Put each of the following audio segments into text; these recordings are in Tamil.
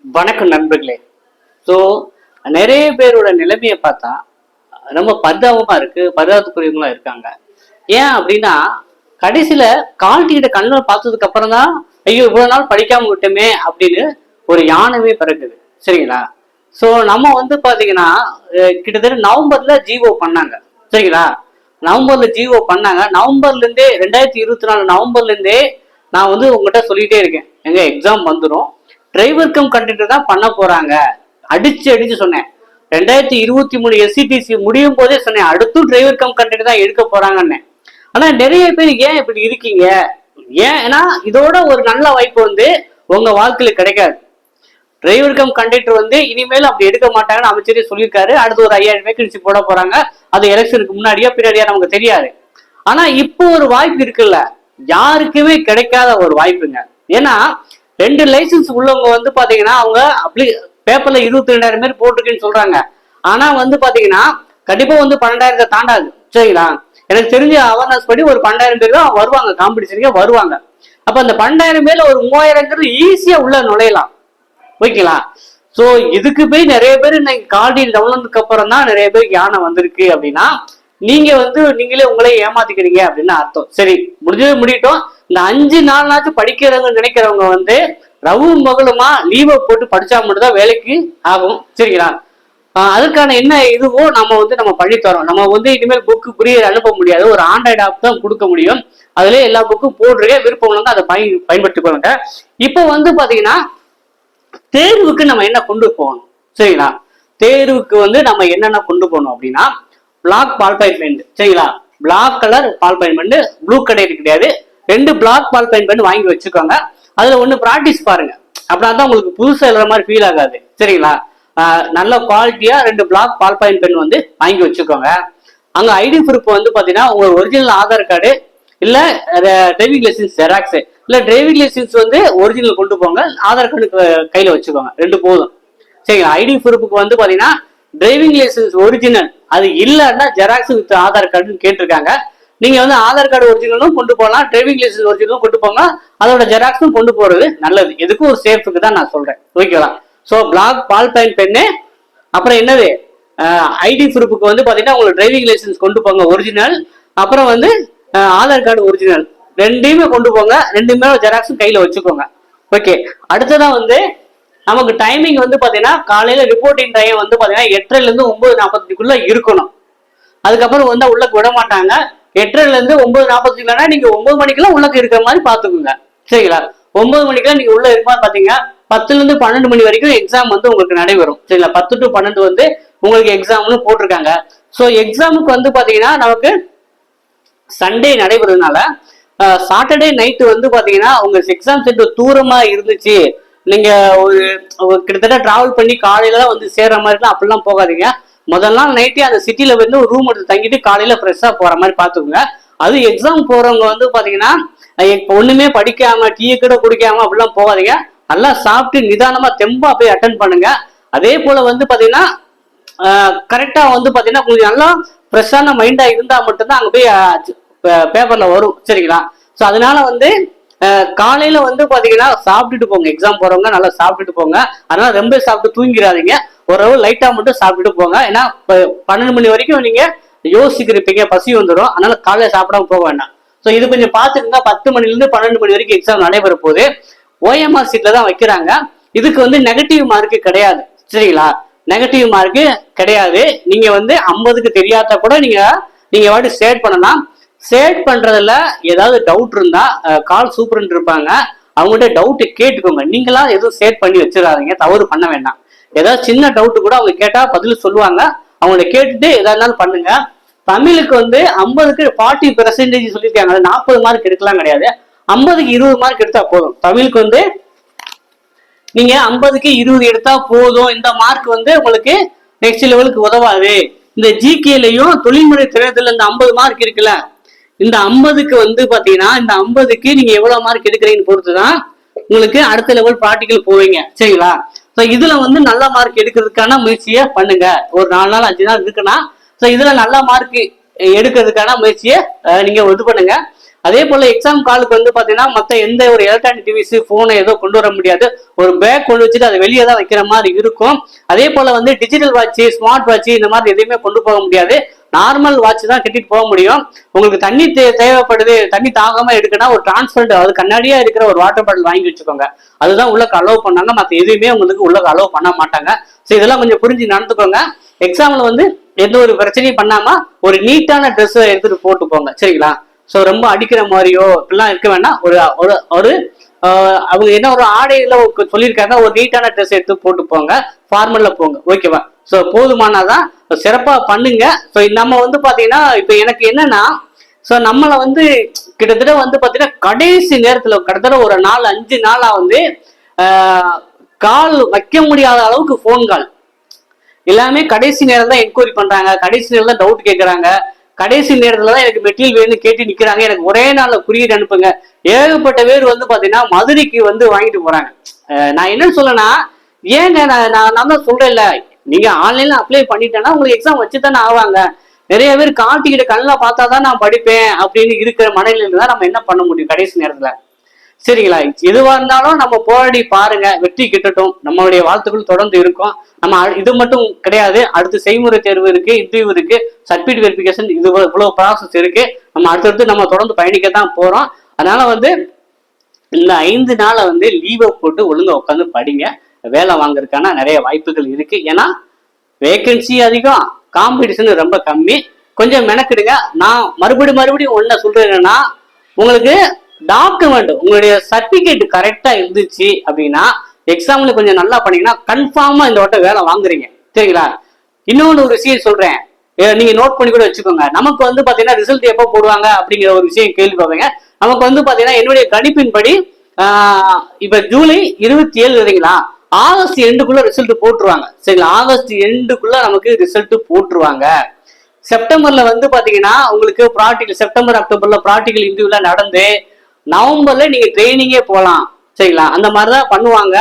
வணக்கம் நண்பர்களே. ஸோ நிறைய பேரோட நிலைமையை பார்த்தா ரொம்ப பரிதாபமா இருக்கு, பரிதாபத்துக்குரியவங்களா இருக்காங்க. ஏன் அப்படின்னா கடைசியில கால்கிட்ட கண்ணை பார்த்ததுக்கு அப்புறம் தான் ஐயோ இவ்வளவு நாள் படிக்காம விட்டோமே அப்படின்னு ஒரு யானமே பிறகுது. சரிங்களா? ஸோ நம்ம வந்து பாத்தீங்கன்னா கிட்டத்தட்ட நவம்பர்ல ஜிஓ பண்ணாங்க. சரிங்களா? நவம்பர்ல ஜிஓ பண்ணாங்க. நவம்பர்ல இருந்தே 2024 நவம்பர்ல இருந்தே நான் வந்து உங்ககிட்ட சொல்லிட்டே இருக்கேன், எங்க எக்ஸாம் வந்துடும், டிரைவர் கம் கண்டக்டர் தான் பண்ண போறாங்க. அடிச்சு அடிச்சு சொன்னேன். 2023 எஸ்சிடிசி முடியும் போதே சொன்னேன், அடுத்தும் டிரைவர் கம் கண்டக்டர் தான் எடுக்க போறாங்கன்னு. ஆனா நிறைய பேர் ஏன் இப்படி இருக்கீங்க? ஏன்னா இதோட ஒரு நல்ல வாய்ப்பு வந்து உங்க வாழ்க்கையில கிடைக்காது. டிரைவர் கம் கண்டக்டர் வந்து இனிமேல் அப்படி எடுக்க மாட்டாங்கன்னு அமைச்சரே சொல்லியிருக்காரு. அடுத்து ஒரு 5000 வேகன்சி போட போறாங்க. அது எலெக்ஷனுக்கு முன்னாடியா பின்னாடியா நமக்கு தெரியாது. ஆனா இப்போ ஒரு வாய்ப்பு இருக்குல்ல, யாருக்குமே கிடைக்காத ஒரு வாய்ப்புங்க. ஏன்னா 2 லைசன்ஸ் உள்ளவங்க வந்து பாத்தீங்கன்னா அவங்க பேப்பர்ல 22,000 பேர் போட்டிருக்குன்னு சொல்றாங்க. ஆனா வந்து பாத்தீங்கன்னா கண்டிப்பா வந்து 12,000 தாண்டாது. சரிங்களா? எனக்கு தெரிஞ்ச அவேர்னஸ் படி ஒரு 12,000 பேர் தான் வருவாங்க, காம்படிஷனுக்கு வருவாங்க. அப்ப அந்த 12,000 பேர்ல ஒரு 3,000 ஈஸியா உள்ள நுழையலாம். ஓகேங்களா? சோ இதுக்கு போய் நிறைய பேர் இன்னைக்கு கார்டியல் டவுன்லோடுக்கு அப்புறம் தான் நிறைய பேருக்கு யானை வந்திருக்கு அப்படின்னா நீங்க வந்து நீங்களே உங்களே ஏமாத்திக்கிறீங்க அப்படின்னு அர்த்தம். சரி, முடிஞ்சது முடியட்டும். இந்த 5 நாள்னாச்சும் படிக்கிறவங்க நினைக்கிறவங்க வந்து ரவும் மகளுமா லீவை போட்டு படிச்சா மட்டும்தான் வேலைக்கு ஆகும். சரிங்களா? அதுக்கான என்ன இதுவோ நம்ம பண்ணி தரோம். நம்ம வந்து இனிமேல் புக்கு புரிய அனுப்ப முடியாது, ஒரு ஆண்ட்ராய்டு ஆப் தான் கொடுக்க முடியும். அதுல எல்லா புக்கும் போடுறேன், விருப்பம் வந்து அதை பயன்படுத்திக் கொள்ளுங்க. இப்போ வந்து பாத்தீங்கன்னா தேர்வுக்கு நம்ம என்ன கொண்டு போகணும்? சரிங்களா? தேர்வுக்கு வந்து நம்ம என்னென்ன கொண்டு போகணும் அப்படின்னா பிளாக் பால் பெயிண்ட். சரிங்களா? Black colour ball paint, blue colour கிடையாது. 2 பிளாக் பால் பெயிண்ட் வாங்கி வச்சுக்கோங்க. அதுல ஒண்ணு பிராக்டிஸ் பாருங்க. அப்படின்னா தான் உங்களுக்கு புதுசா எழுதுற மாதிரி ஃபீல் ஆகாது. சரிங்களா? நல்ல குவாலிட்டியா 2 பிளாக் பால் பென் வந்து வாங்கி வச்சுக்கோங்க. அங்க ஐடி ப்ரூஃப் வந்து பாத்தீங்கன்னா உங்க ஒரிஜினல் ஆதார் கார்டு இல்ல டிரைவிங் லைசன்ஸ் ஜெராக்ஸ் இல்ல டிரைவிங் லைசன்ஸ் வந்து ஒரிஜினல் கொண்டு போங்க, ஆதார் கார்டு கையில வச்சுக்கோங்க, 2 போதும். சரிங்களா? ஐடி ப்ரூஃபுக்கு வந்து பாத்தீங்கன்னா டிரைவிங் லைசன்ஸ் ஒரிஜினல் அது இல்லைன்னா ஜெராக்ஸ் வித் ஆதார் கார்டுன்னு கேட்டிருக்காங்க. நீங்க வந்து ஆதார் கார்டு ஒரிஜினலும் கொண்டு போகலாம், டிரைவிங் லைசன்ஸ் ஒரிஜினலும் கொண்டு போங்க, அதோட ஜெராக்ஸும் கொண்டு போறது நல்லது. எதுக்கும் ஒரு சேஃப்க்கு தான் நான் சொல்றேன். ஓகேவா? ஸோ பிளாக் பால் பென்னு, அப்புறம் என்னது ஐடி ப்ரூஃபுக்கு வந்து பாத்தீங்கன்னா உங்களுக்கு டிரைவிங் லைசன்ஸ் கொண்டு போங்க ஒரிஜினல், அப்புறம் வந்து ஆதார் கார்டு ஒரிஜினல் 2மே கொண்டு போங்க, 2மே ஜெராக்ஸும் கையில வச்சுக்கோங்க. ஓகே. அடுத்ததான் வந்து நமக்கு டைமிங் வந்து பாத்தீங்கன்னா காலையில ரிப்போர்ட்டிங் டைம் வந்து பாத்தீங்கன்னா 8:30 இருந்து 9:45 இருக்கணும். அதுக்கப்புறம் வந்து உள்ள விட மாட்டாங்க. 8:30 இருந்து 9:45 நீங்க 9 மணிக்கெல்லாம் உள்ள இருக்கிற மாதிரி பாத்துக்கோங்க. சரிங்களா? 9 மணிக்கெல்லாம் நீங்க உள்ள இருக்க மாதிரி பாத்தீங்க. 10ல இருந்து 12 மணி வரைக்கும் எக்ஸாம் வந்து உங்களுக்கு நடைபெறும். சரிங்களா? 10 to 12 வந்து உங்களுக்கு எக்ஸாம்னு போட்டிருக்காங்க. ஸோ எக்ஸாமுக்கு வந்து பாத்தீங்கன்னா நமக்கு சண்டே நடைபெறதுனால சாட்டர்டே நைட்டு வந்து பாத்தீங்கன்னா உங்க எக்ஸாம் சென்டர் தூரமா இருந்துச்சு, நீங்க ஒரு கிட்டத்தட்ட டிராவல் பண்ணி காலையில தான் வந்து சேர்ற மாதிரி தான் அப்படிலாம் போகாதீங்க. முதல் நாள் நைட்டே அந்த சிட்டில வந்து ஒரு ரூம் எடுத்து தங்கிட்டு காலையில ஃப்ரெஷ்ஷா போற மாதிரி பாத்துக்கோங்க. அது எக்ஸாம் போறவங்க வந்து பாத்தீங்கன்னா ஒண்ணுமே படிக்காம டீ கூட குடிக்காம அப்படிலாம் போகாதீங்க. நல்லா சாப்பிட்டு நிதானமா தெம்பா போய் அட்டன் பண்ணுங்க. அதே போல வந்து பாத்தீங்கன்னா கரெக்டா வந்து பாத்தீங்கன்னா கொஞ்சம் நல்லா ஃப்ரெஷ்ஷான மைண்டா இருந்தா மட்டும்தான் அங்க போய் பேப்பர்ல வரும். சரிங்களா? ஸோ அதனால வந்து காலையில வந்து பாத்தீங்கன்னா சாப்பிட்டுட்டு போங்க. எக்ஸாம் போறவங்க நல்லா சாப்பிட்டுட்டு போங்க. அதனால ரொம்ப சாப்பிட்டு தூங்கிடாதீங்க, ஓரளவு லைட்டா மட்டும் சாப்பிட்டுட்டு போங்க. ஏன்னா 12 மணி வரைக்கும் நீங்க யோசிக்கிறீங்க, பசி வந்துடும். அதனால காலையில சாப்பிடாம போக வேண்டாம். ஸோ இது கொஞ்சம் பாத்துக்கோங்க. 10 மணில இருந்து 12 மணி வரைக்கும் எக்ஸாம் நடைபெற போது ஓஎம்ஆர் சீட்ல தான் வைக்கிறாங்க. இதுக்கு வந்து நெகட்டிவ் மார்க்கு கிடையாது. சரிங்களா? நெகட்டிவ் மார்க்கு கிடையாது. நீங்க வந்து 50க்கு தெரியாத கூட நீங்க வாட்டி சேட் பண்ணலாம். சேட் பண்றதுல ஏதாவது டவுட் இருந்தா கால் சூப்பரண்ட் இருப்பாங்க, அவங்ககிட்ட டவுட் கேட்டுக்கோங்க. நீங்களா எதுவும் சேட் பண்ணி வச்சிடாதீங்க, தவறு பண்ண வேண்டாம். ஏதாவது சின்ன டவுட் கூட அவங்க கேட்டா பதில் சொல்லுவாங்க, அவங்கள்ட்ட கேட்டுட்டு எதா இருந்தாலும் பண்ணுங்க. தமிழுக்கு வந்து 50க்கு 40% சொல்லியிருக்காங்க. 40 மார்க் எடுக்கலாம் கிடையாது, 50க்கு 20 மார்க் எடுத்தா போதும். தமிழுக்கு வந்து நீங்க 50க்கு 20 எடுத்தா போதும். இந்த மார்க் வந்து உங்களுக்கு நெக்ஸ்ட் லெவலுக்கு உதவாது. இந்த ஜிகேலையும் தொழில்முறை திறத்துல இந்த 50 மார்க் இருக்குல்ல, இந்த 50க்கு வந்து பாத்தீங்கன்னா இந்த 50க்கு நீங்க எவ்வளவு மார்க் எடுக்கிறீங்கன்னு பொறுத்துதான் உங்களுக்கு அடுத்த லெவல் ப்ராக்டிக்கல் போவீங்க. சரிங்களா? ஸோ இதுல வந்து நல்ல மார்க் எடுக்கிறதுக்கான முயற்சியை பண்ணுங்க. ஒரு 4 நாள் 5 நாள் இருக்குன்னா ஸோ இதுல நல்ல மார்க் எடுக்கிறதுக்கான முயற்சியை நீங்க இது பண்ணுங்க. அதே போல எக்ஸாம் காலுக்கு வந்து பாத்தீங்கன்னா மத்த எந்த ஒரு எலக்ட்ரானிக் டிவைஸ் போனை ஏதோ கொண்டு வர முடியாது. ஒரு பேக் கொண்டு வச்சுட்டு அதை வெளியே தான் வைக்கிற மாதிரி இருக்கும். அதே போல வந்து டிஜிட்டல் வாட்ச், ஸ்மார்ட் வாட்ச் இந்த மாதிரி எதுவுமே கொண்டு போக முடியாது. நார்மல் வாட்ச் தான் கட்டிட்டு போக முடியும். உங்களுக்கு தண்ணி தேவைப்படுது, தண்ணி தாகாம எடுக்கணும், ஒரு டிரான்ஸ்பரண்ட் அது கண்ணாடியா இருக்கிற ஒரு வாட்டர் பாட்டில் வாங்கி வச்சுக்கோங்க. அதுதான் உள்ளக்கு அலோவ் பண்ணாங்க. மற்ற எதுவுமே உங்களுக்கு உள்ளக்கு அலோவ் பண்ண மாட்டாங்க. ஸோ இதெல்லாம் கொஞ்சம் புரிஞ்சு நடந்துக்கோங்க. எக்ஸாம்ல வந்து எந்த ஒரு பிரச்சனையும் பண்ணாம ஒரு நீட்டான ட்ரெஸ் எடுத்துட்டு போட்டு போங்க, சரிங்களா? ஸோ ரொம்ப அடிக்கிற மாதிரியோ இப்படிலாம் இருக்க வேண்டாம். ஒரு ஒரு அவங்க என்ன ஒரு ஆடையில சொல்லியிருக்காங்க, ஒரு நீட்டான ட்ரெஸ் எடுத்து போட்டு போங்க, ஃபார்மல்ல போங்க, ஓகேவா? ஸோ போதுமானதான், சிறப்பா பண்ணுங்க. ஸோ நம்ம வந்து பாத்தீங்கன்னா இப்ப எனக்கு என்னன்னா, ஸோ நம்மளை வந்து கிட்டத்தட்ட வந்து பாத்தீங்கன்னா கடைசி நேரத்துல கிட்டத்தட்ட ஒரு 4-5 நாளா வந்து கால் வைக்க முடியாத அளவுக்கு போன் கால் எல்லாமே கடைசி நேரம் தான் என்கொயரி பண்றாங்க, கடைசி நேரம் தான் டவுட் கேட்கறாங்க, கடைசி நேரத்துல தான் எனக்கு மெட்டீரியல் வேணும்னு கேட்டு நிக்கிறாங்க. எனக்கு ஒரே நாள்ல குறியீடு அனுப்புங்க. ஏகப்பட்ட பேர் வந்து பாத்தீங்கன்னா மதுரைக்கு வந்து வாங்கிட்டு போறாங்க. நான் என்னன்னு சொல்லனா, ஏங்க நான் தான் சொல்றேன்ல, நீங்க ஆன்லைன்ல அப்ளை பண்ணிட்டேன்னா உங்களுக்கு எக்ஸாம் வச்சுதானே ஆவாங்க. நிறைய பேர் காட்டிக்கிட்ட கண்ணில் பார்த்தாதான் நான் படிப்பேன் அப்படின்னு இருக்கிற மனநிலையில தான் நம்ம என்ன பண்ண முடியும் கடைசி நேரத்துல, சரிங்களா? எதுவா இருந்தாலும் நம்ம போராடி பாருங்க, வெற்றி கிட்டட்டும். நம்மளுடைய வாழ்த்துக்கள் தொடர்ந்து இருக்கும். நம்ம இது மட்டும் கிடையாது, அடுத்து செய்முறை தேர்வு இருக்கு, இன்டர்வியூ இருக்கு, சர்டிபிகேட் வெரிஃபிகேஷன், இது இவ்வளவு ப்ராசஸ் இருக்கு. நம்ம அடுத்தடுத்து நம்ம தொடர்ந்து பயணிக்கத்தான் போறோம். அதனால வந்து இந்த 5 நாளை வந்து லீவை போட்டு ஒழுங்கா உட்காந்து படிங்க. வேலை வாங்குறதுக்கான நிறைய வாய்ப்புகள் இருக்கு. ஏன்னா வேகன்சி அதிகம், காம்படிஷன் ரொம்ப கம்மி. கொஞ்சம் மெனக்கிடுங்க. நான் மறுபடியும் ஒன்ன சொல்றேன் என்னன்னா, உங்களுக்கு டாக்குமெண்ட் உங்களுடைய சர்டிபிகேட் கரெக்டா இருந்துச்சு அப்படின்னா எக்ஸாம்ல கொஞ்சம் நல்லா பண்ணீங்கன்னா கன்ஃபார்மா இந்த வட்டம் வேலை வாங்குறீங்க, சரிங்களா? இன்னொன்று ஒரு விஷயம் சொல்றேன், நீங்க நோட் பண்ணி கூட வச்சுக்கோங்க. நமக்கு வந்து பாத்தீங்கன்னா ரிசல்ட் எப்போ போடுவாங்க அப்படிங்கிற ஒரு விஷயம் கேள்வி பார்ப்பீங்க. நமக்கு வந்து பாத்தீங்கன்னா என்னுடைய கணிப்பின்படி இப்ப ஜூலை 27 இல்லைங்களா, ஆகஸ்ட் எண்டுக்குள்ள ரிசல்ட் போட்டுருவாங்க, சரிங்களா? ஆகஸ்ட் எண்டுக்குள்ள நமக்கு ரிசல்ட் போட்டுருவாங்க. செப்டம்பர்ல வந்து பாத்தீங்கன்னா உங்களுக்கு ப்ராக்டிகல், செப்டம்பர் அக்டோபர்ல ப்ராக்டிகல் இன்டர்வியூலாம் நடந்து நவம்பர்ல நீங்க ட்ரைனிங்கே போகலாம், சரிங்களா? அந்த மாதிரிதான் பண்ணுவாங்க.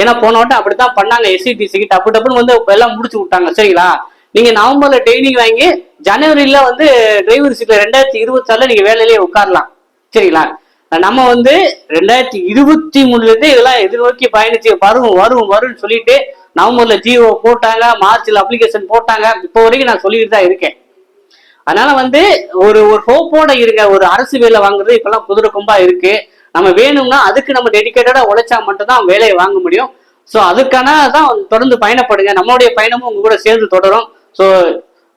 ஏன்னா போன வட்டம் அப்படித்தான் பண்ணாங்க. எஸ்சிடிசிக்கு டப்பு டப்புன்னு வந்து எல்லாம் முடிச்சு விட்டாங்க, சரிங்களா? நீங்க நவம்பர்ல ட்ரைனிங் வாங்கி ஜனவரியில வந்து டிரைவர் சீட்ல 2026 நீங்க வேலையிலேயே உட்காரலாம், சரிங்களா? நம்ம வந்து 2023 இருந்து இதெல்லாம் எதிர்நோக்கி பயணிச்சு வரும்னு சொல்லிட்டு நவம்பர்ல ஜிஓ போட்டாங்க, மார்ச்ல அப்ளிகேஷன் போட்டாங்க. இப்போ வரைக்கும் நான் சொல்லிட்டு தான் இருக்கேன். அதனால வந்து ஒரு ஹோப்போட இருங்க. ஒரு அரசு வேலை வாங்குறது இப்பெல்லாம் குதிரை கொம்பா இருக்கு. நம்ம வேணும்னா அதுக்கு நம்ம டெடிக்கேட்டடா உழைச்சா மட்டும் தான் வேலையை வாங்க முடியும். ஸோ அதுக்கான தான் தொடர்ந்து பயணப்படுங்க. நம்மளுடைய பயணமும் உங்க கூட சேர்ந்து தொடரும். ஸோ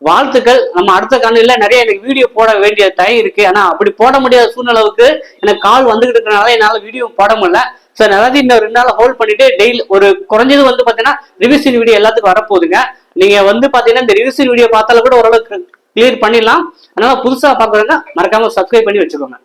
வாழ்த்துக்கள். நம்ம அடுத்த காலையில நிறைய எனக்கு வீடியோ போட வேண்டிய டைம் இருக்கு. ஆனா அப்படி போட முடியாத சூழ்நிலவுக்கு எனக்கு கால் வந்துகிட்டு இருக்கனால என்னால வீடியோ போட முடியல. ஸோ அதாவது இந்த 2 நாள் ஹோல்ட் பண்ணிட்டு டெய்லி ஒரு குறைஞ்சது வந்து பாத்தீங்கன்னா ரிவிஷன் வீடியோ எல்லாத்துக்கும் வரப்போகுதுங்க. நீங்க வந்து பாத்தீங்கன்னா இந்த ரிவிஷன் வீடியோ பார்த்தாலும் கூட ஓரளவுக்கு கிளியர் பண்ணிடலாம். அதனால புதுசா பாக்குறவங்க மறக்காம சப்ஸ்கிரைப் பண்ணி வச்சுக்கோங்க.